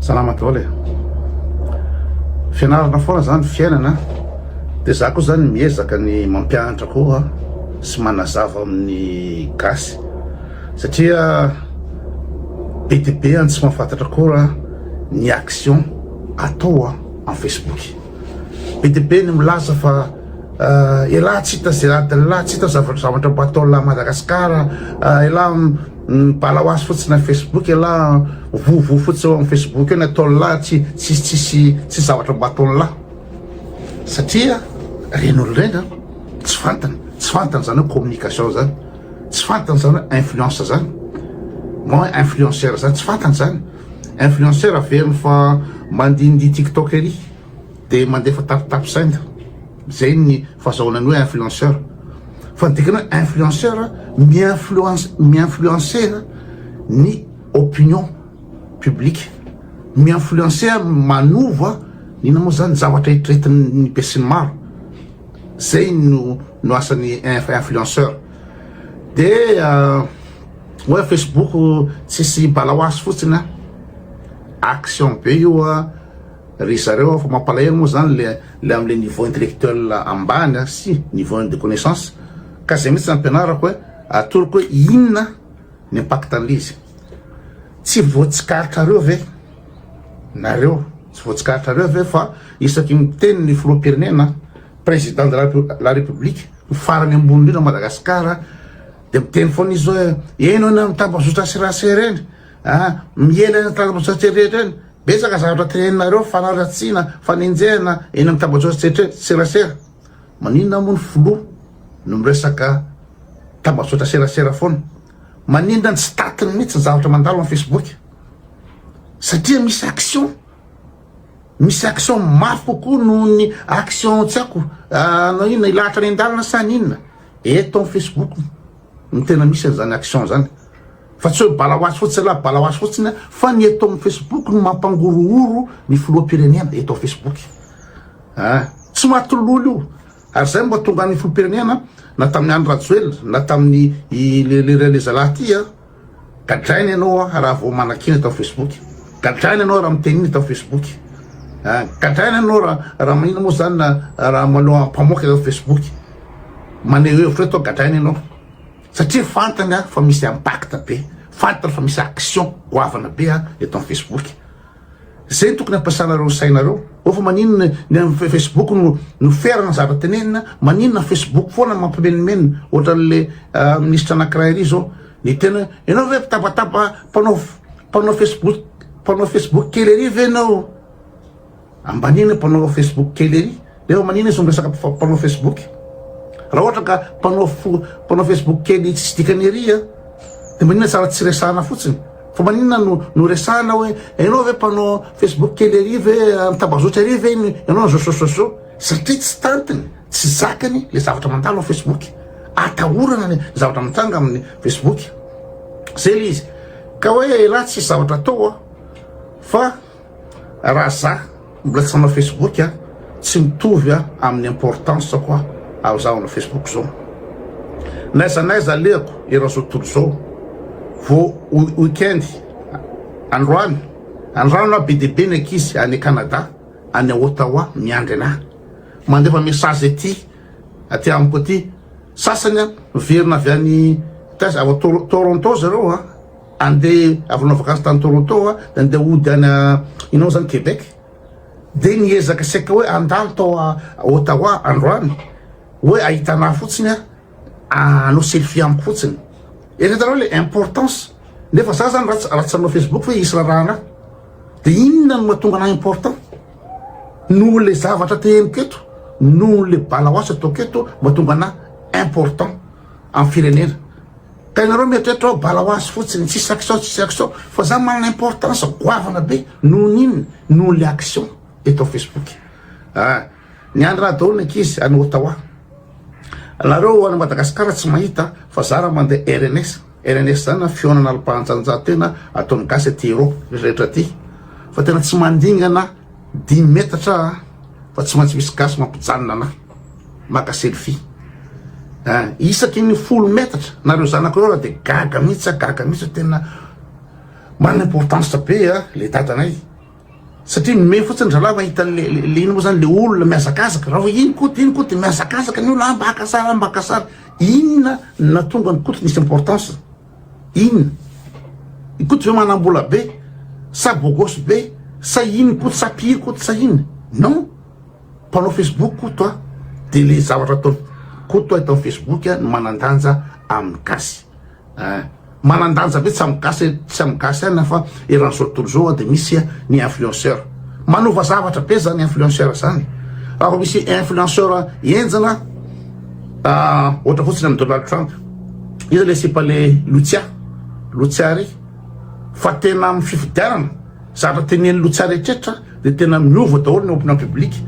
Salama daholo e. Fianarana foana zany fiainana dia za koa zany miezaka ny mampianatra koa sy manazava amin'ny gasy satria be dia be any tsy mahafantatra koa ny action atao en Facebook. Be dia be ny milaza fa elahy tsy hita zay adin'lahy tsy hita zavatra mba atao lahy Madagasikara, elahy mibala ho azy fotsiny na Facebook, elahy vovo fotsiny eo amin'ny Facebook eo ny atao lahy tsy zavatra mba atao lahy satria reny olo reny tsy fantany zany hoe communication zany, tsy fantany zany hoe influence zany, mo influenceur zany tsy fantany zany. Influenceur averiny fa mandindy TikTok ery dia mandefa tapitapisaina, zay ny fahazahoana ny hoe influenceur. Fa dikana influenceur mi-influencer ny opinion publique, mi-influencer manova nina moa zany zavatra hitretin'ny be sy ny maro. Zay no asan'ny influenceur. Dia hoe Facebook tsisy bala ho azy fotsiny action be io ry zareo fa mampalahelo moa zany le am'le niveau intellectuel ambany sy niveau de connaissance, ka zay mihitsy nampianarako hoe atoroko hoe inona ny impact an'izy. Tsy voatsikaritranareo ve nareo, tsy voatsikaritranareo ve fa isaky miteny ny filoham-pirenena président de la république farany ambony indrindra Madagasikara dia miteny foana izy hoe eno ena mitambazotra serasera eny, miela eny mitambazotra rehetra eny, betsaka zavatra teneninareo fanaratsiana fanenjehana eny mitambazotra serasera. Maninona moa ny filoha no miresaka tambazotra serasera foana? Maninona ny tsy tatiny mihitsy ny zavatra mandalo amin'ny Facebook? Satria misy action mafy kokoa noho ny action tsy haiko no inona ilahatra ny andalana sa ny inona eto amin'ny Facebook ny tena misy an'izany action zany. Fa tsy hoe bala ho azy fotsiny lahy bala ho azy fotsiny fa ny eto amin'ny Facebook no mampangorohoro ny filoham-pirenena eto amin'ny Facebook. Tsy mahatololo io, ary zay mba tonga ny filoham-pirenena na tamin'ny Andry Rajoelina na tamin'ny le zalahy ty gadrainy ianao raha vao manakina eto amin'ny Facebook, gadrainy ianao raha mitenina eto amin'ny Facebook, gadrainy ianao raha manina moa zany raha maloha mpamoaka eto amin'ny Facebook, maneho hevitra atao gadrainy ianao satria fantany fa misy impact be, fantany fa misy action goavana be eto amin'ny Facebook. Zay tokony ampiasanareo sainareo. Fa maninona ny Facebook no ferana zavatra tenenina, maninona Facebook foana mampimenimenina ohatran'le ministra anankiray ery zao ny tena ianao ve mpitabataba mpanao Facebook kely ery ve ianao? Ambanina mpanao Facebook kely ery dia maninona izy miresaka mpanao Facebook? Raha ohatra ka mpanao Facebook kely tsy dikany ery dia maninona tsara tsy resahana fotsiny? Fa maninona no resahana hoe ianao ve mpanao Facebook kely ery ve mitambazotra ery ve ianao zosososo? Satria tsy tantiny, tsy zakany le zavatra mandalo amin'ny Facebook, atahorana ny zavatra mitanga amin'ny Facebook. Zay le izy ka hoe laha tsy zavatra atao fa raha za mbola tsy manao Facebook tsy mitovy amin'ny importance koa ao zaho na Facebook zao. Naiza aleko eraha zao tontolo zao vo weekend androany be dia be ny ankizy any Canada any Ottawa miandry anahy mandefa message aty amiko aty, sasany miverina avy any Toronto zareo andeha avy nanao vakansy tany Toronto dia andeha ody any inao zany Quebec, dia niezaka saika hoe andalo tao Ottawa androany hoe ahitanahy fotsiny anao selfie amiko fotsiny. Eretareo le importance, nefa za zany raha tsy anao Facebook fa isy rahana dia inona no mahatonga anahy important? Noho le zavatra teheniko eto, noho le bala ho azy ataoko eto mahatonga anahy important amin'ny firenena. Ka ianareo mieritreritra bala ho azy fotsiny tsisy action fa za manana importance goavana be noho n'inona, noho le action eto Facebook. Ny andro raha daholo ny ankizy any Ottawa, nareo any Madagasikara tsy mahita fa za raha mandeha RNS zany fionana alpahanjanjatena ataon'ny gasy aty Europe rehetra aty, fa tena tsy mandingana 10 metatra fa tsy maintsy misy gasy mampijanona anahy maka selfie. Isaky ny 10 metatra nareo zanak'ireo dia gaga mihitsy tena manana importance be le dadanay. satria me fotsiny zalahy mahita le ino moa zany le olona miazakazaka raha iny koty miazakazaka ny olona ambaka sara inona natonga ny koty nisy importance inona ikoty ve manambola be sa bogosy be sa iny koty sa piry koty sa iny non mpanao Facebook koto de le zavatra atao koto atao Facebook manandanja amin'ny gasy manandanja be tsy amikasy any fa eran'izao tontolo zao de misy ny influenceur manova zavatra be zany influenceur zany raha misy influenceur enjana ohatra fotsiny amin'ny Donald Trump izy le sipa le Lucia ry fa tena amin'ny fifidianana zavatra tenen'ny Lucia rehetrrehetra de tena miova daholo ny opinion publique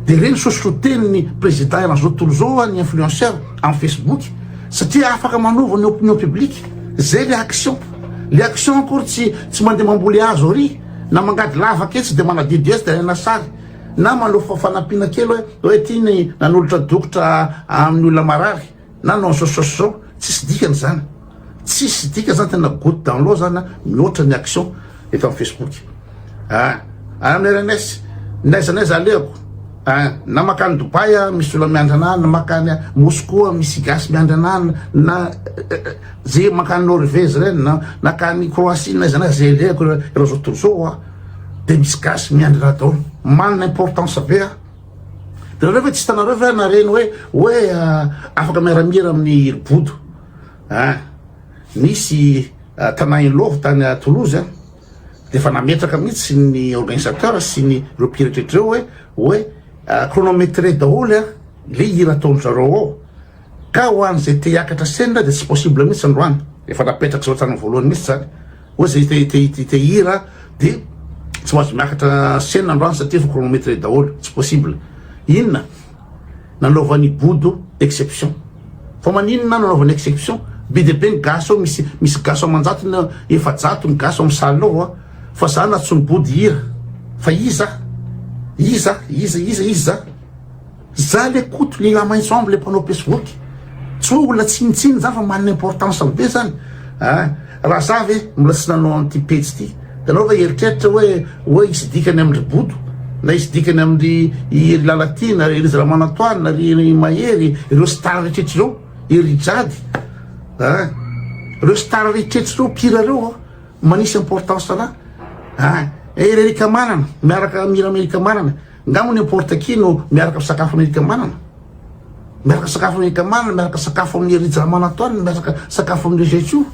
de reny sosoteniny président eran'izao tontolo zao ny influenceur amin'ny Facebook satria afaka manova ny opinion publique zay le action akory tsy mandeha mamboly azo ary na mangady lavaka etsy de manadidy etsy de nasary na manofa fanampiana kely hoe tiany nanolotra dokotra amin'ny olona marary na non sososo tsisy dikany zany tena goutte dans l'eau zany mihoatra ny action eto amin'ny Facebook amin'ny RNS naiza aleko na makany Dubai misy olona miandranana na makany Moscou misy gasy miandranana na zay makany Norvège reny na kany Croatie naiza zay leko raha zao tontolo zao de misy gasy miandrana daholo manana importance be de rehefa tsy hitanareo ve nareny hoe afaka miaramira amin'ny Iribodo nisy tanà Inlova tany Toulouse de fa nametraka mihitsy ny organisateur sy ny reo mpiretritreo hoe chronométré daholo le hira ataony zareo ao ka ho an'izay te hiakatra sena de tsy possible mihitsy androany efa napetraka zao trano voalohany mihitsy zany hoe zay te hira de tsy mahazo miakatra sena androany satria fa chronométré daholo tsy possible inona nanaovany Bodo exception fa maninona nanaovany exception be de be ny gaso misy gaso amanjato efajato ny gaso amin'ny salle ao fa za natsony Body hira fa iza za le koto le la maintso amby le mpanao Facebook tsy hoe olona tsinitsiny zany fa manana importance be zany raha za ve mbola tsy nanao an'ity petsy ty tanao fa eritreritra hoe isy dikany amin'ny Bodo na isy dikany amin'ny Lalatina ry Ramanatoany na ry Mahery ireo star rehetrrehetra reo ery Jady reo star rehetrrehetra reo pira reo manisy importance na Erika Manana miaraka mira Amerika Manana ngamo n'importe qui no miaraka sakafo Amerika Manana miaraka sakafo Amerika Manana miaraka sakafo amin'ny Ry Ramanatoany miaraka sakafo amin'ny Jeju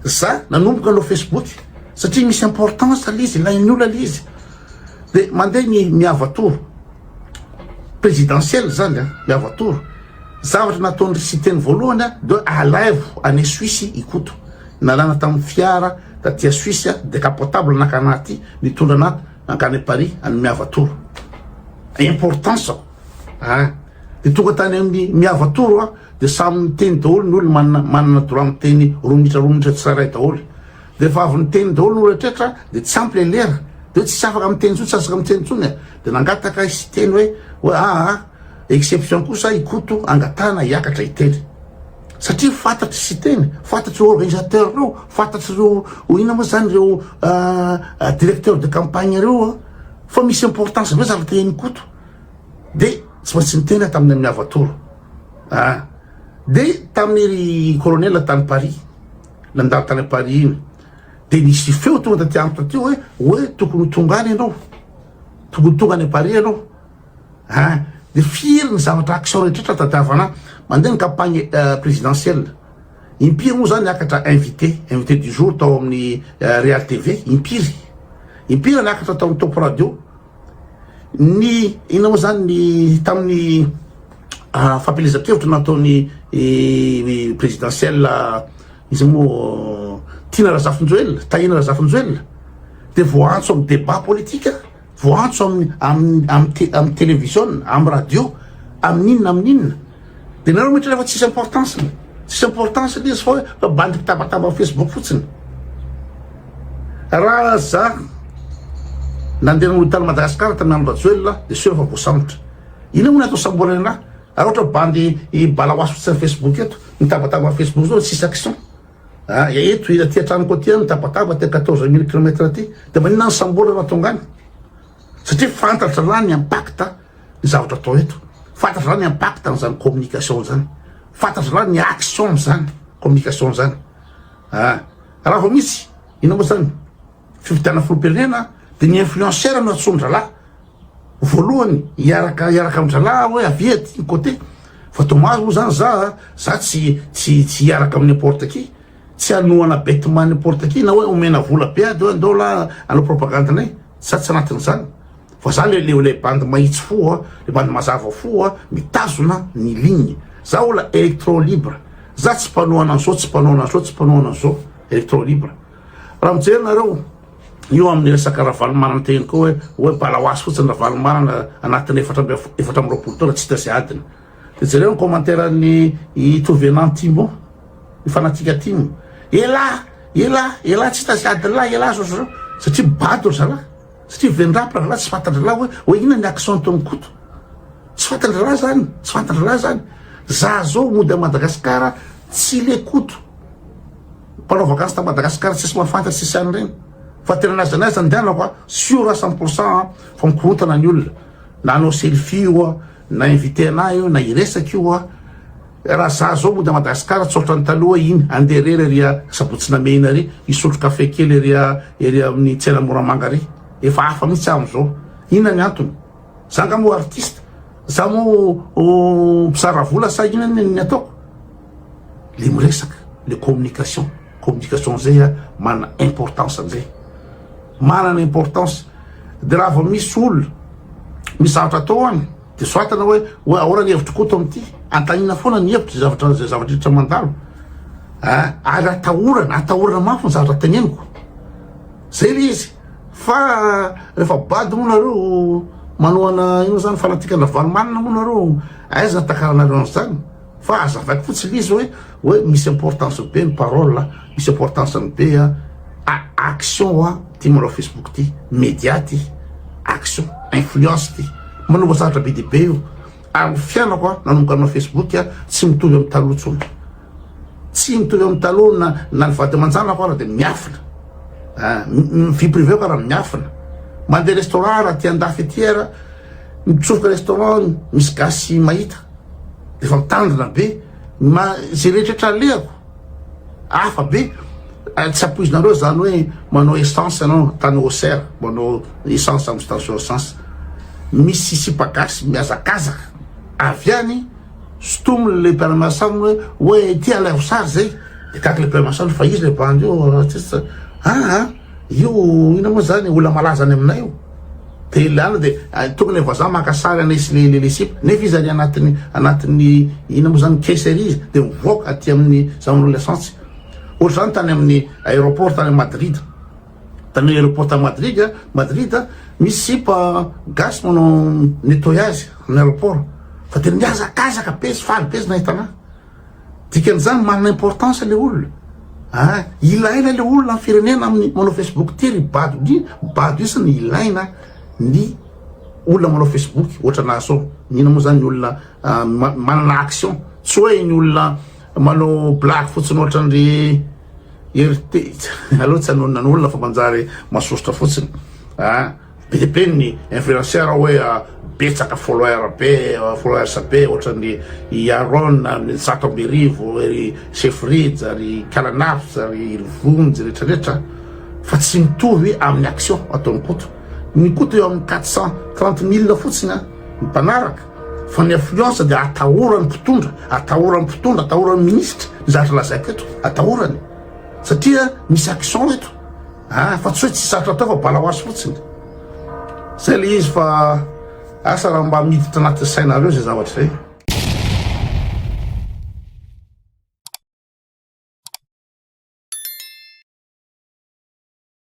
za nanomboka no Facebook satria misy importance lizy lain'ny olona lizy de mandeha ny miavatoro présidentiel zany miavatoro zavatra nataony citeny voalohany de alaivo any Suisse ikoto nalana tamin'ny fiara tatia Suisse décapotable nakanaty nitondra anaty ankany Paris any miavatoro importance de tonga tany amin'ny miavatoro de samy miteny daholo ny olona manana droit miteny roa minitra tsirairay daholo de fa avy niteny daholo ny rehetrrehetra de tsy ampy le lera de tsy afaka miteny tsony tsy afaka miteny tsony de nangataka isy teny hoe exception kosa ikoto angatana hiakatra hiteny satria fantatry sy teny fantatry organisateur reo fantatry reo ina moa zany reo directeur de campagne reo fa misy importance be zavatra teny koto de tsy maintsy niteny tamin'ny miavatoro de tamin'ny colonel tany Paris nandalo tany Paris iny de nisy feo tonga taty amiko taty hoe tokony tonga any ianao tokony tonga any Paris ianao de firy ny zavatra action rehetrrehetra tadiavana mandeha ny campagne présidentielle impiry moa zany akatra invité du jour tao amin'ny Real TV impiry niakatra tao amin'ny Top Radio ny ina moa zany ny tamin'ny fampelezan-kevitra nataony présidentielle izy moa Tahina Razafinjoelina de voantso amin'ny débat politique voantso amin'ny télévision amin'ny radio amin'inona de nareo mihitra rehefa tsisy importance le izy fa bandy mpitabataba Facebook fotsiny raha za nandeha nolo tany Madagasikara tamin'ny andro Rajoelina de sio efa voasambotra ina moa natao samborana raha ohatra bandy balahoasy fotsiny Facebook eto mitabataba Facebook zao tsisy action eto tia tranoko aty mitabataba ty 14 000 km aty de maninona ny samborana tonga any satria fantatra raha ny impacta ny zavatra atao eto, fantatra raha ny impacta n'izany communication zany, fantatra raha ny action zany communication zany. Raha vao misy ina moa zany fividiana filoham-pirenena dia ny influenceur no atsoan-dralahy voalohany hiaraka amin-dralahy hoe avia ty côté fa tomazy moa zany za tsy hiaraka amin'ny n'importe qui, tsy hanoana bêtement n'importe qui na hoe omena vola be de hoe ndao la anao propagandinay, za tsy anatin'izany fa za le bandy mahitsy fo le bandy mazava fo mitazona ny ligne, za ola électron libre, za tsy mpanoana an'izao tsy mpanoana an'izao tsy mpanoana an'izao électron libre. Raha mijery nareo io amin'ny resaka raha valomarana tegny koa hoe balahoasy fotsiny raha valomarana anatin'ny efatra amby roapolo taona tsy hita sy adiny. De jereo ny commentaire ny tovenant Timo, ny fanatika Timo, ela tsy hita sy adiny lahy ela zao satria bado ry zalahy, satria vendrapy raha tsy fantandrelahy hoe ina ny action ataony koto, tsy fantandrelahy zany, tsy fantandrelahy zany. Za zao mody a Madagasikara tsy le koto mpanao vakansy ta Madagasikara tsisy mahafantatsy sy any regny fa tena nazy andehanako sûr à 100% fa mikorotana ny olona na anao selfie io na invité anahy io na iresaky io raha za zao mody a Madagasikara tsy ohatrany taloha iny andeha rery ria sabotsina mena ry isotro kafe kely ery amin'ny tsena Moramanga ry efa hafa mihitsy am'izao. Inona ny antony? Za nga mo artiste, za mo mpizara vola sa ina ny ataoko? Le miresaka le communication zay mana importance amizay, manana importance. De raha vao misy olo misy zavatra atao any de soatana hoe ahora ny hevitry koto amity, antanina foana ny hevitry zavatra rehetra mandalo ary atahorana mafy ny zavatra teneniko zay le izy. Fa rehefa bady moa nareo manoana ino zany fanatikana valomanina moa nareo aiza natakaranareo an'izany, fa azavaiko fotsy lizy hoe misy importance be ny parole, misy importance be action ty manao Facebook ty, média ty, action influence ty manova zavatra be dia be io. Ary fianako nanomboka anao Facebook tsy mitovy amin'ny taloha tsony, tsy mitovy amin'ny taloha na ny vady aman-janako raha dia miafina, vie privé ko raha miafina. Mandeha restaurant raha ty andafy ety ara mitsofoka restaurant misy gasy mahita efa mitandrina be zay rehetrarehetra aleako hafa be. Tsy ampoizinareo zany hoe manao essence anao tany Auxerre, manao essence amin'ny station essence, misy sipagasy miazakazaka avy any sotomy le permasamy hoe ty alaivo sary zay de kaky le permasamy fa izy le bandy io ina moa zany olona malaza any aminay io de ilana de tokony vazaha makasary anesy le sipa nefa izy any anatin'ny ina moa zany caisserie izy de mivoaka aty amin'ny zaman'olo l'essence. Ohatra zany tany amin'ny aéroport tany Madrid, tany aéroport à Madrid misy sipa gasy manao nettoyage amin'ny aéroport fa tena miazakazaka be sy faly be sy nahitana dikan'izany manana importance le olona. Ilaina le olona amin'ny firenena amin'ny manao Facebook ty ry bado isany ilaina ny olona manao Facebook ohatra naso nina moa zany ny olona manana action, tsy hoe ny olona manao blague fotsiny ohatra ny RT aloha tsy hanonona ny olona fa manjary masosotra fotsiny be dia be ny influenceur hoe betsaka followers be ohatra ny Aron ny Zato Ambirivo ry Sefrija ry Kalanafsa ry Vonjy rehetrarehetra fa tsy mitovy amin'ny action ataony koto. Ny koto eo amin'ny 430 000 fotsiny ny mpanaraka fa ny influence dia atahorany mpitondra atahorany ministre ny zavatra lazaiko eto atahorany satria misy action eto fa tsy hoe tsy saratra atao fa balahoasy fotsiny zay le izy fa asa raha mba miditra anaty sainareo zay zavatra zay.